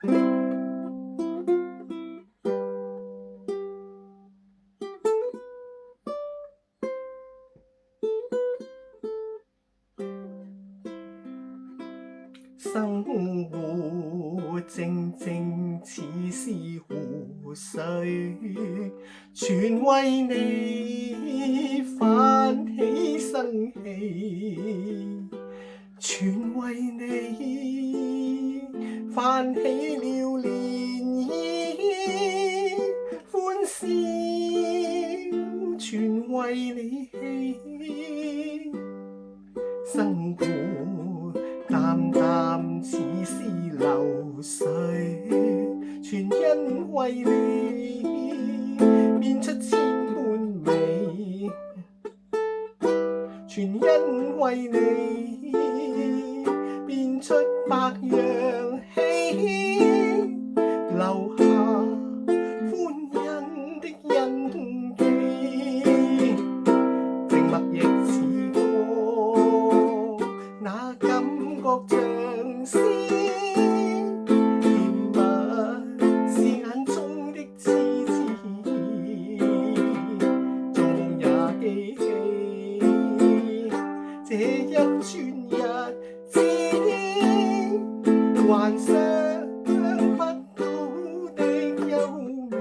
生活靜靜似是湖水，全為你泛起生氣，全為你泛起了漣漪，歡笑全為你起，生活淡淡似是流水，全因為你變出千般美，全因為你變出百樣喜，留下歡欣的印記，靜默亦似歌，那感覺像詩，甜蜜是眼中的痴痴，做夢也記起這一串日子，幻想不到的優美。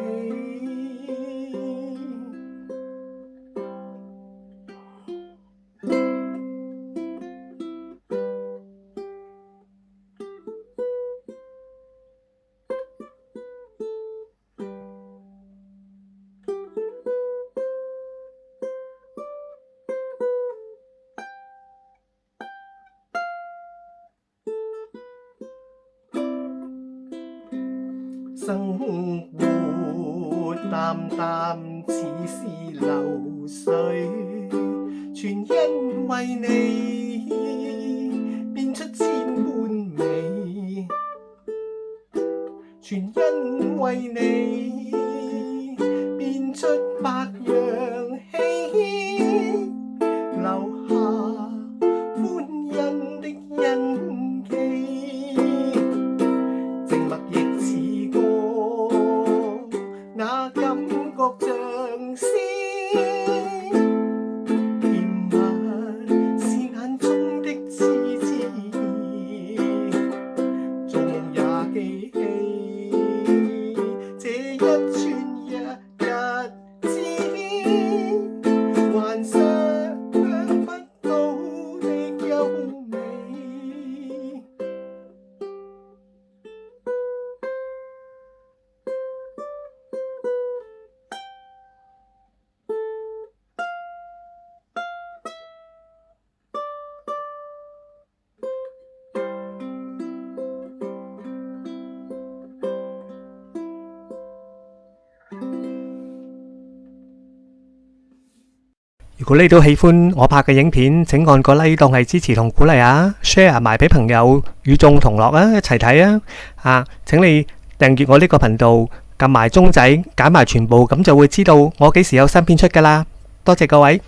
生活淡淡似是流水，全因為你變出千般美，全因為你變出百樣喜，留下歡欣的印記，靜默亦似歌，那感覺像詩，甜蜜是眼中的痴痴，做夢也記起這一串日子，幻想不到的優美。如果你都喜歡我拍嘅影片，請按個 like 當係支持同鼓勵啊 ，share 埋俾朋友，與眾同樂啊，一齊睇啊！請你訂閱我呢個頻道，撳埋鐘仔，揀埋全部，咁就會知道我幾時有新片出㗎喇。多謝各位。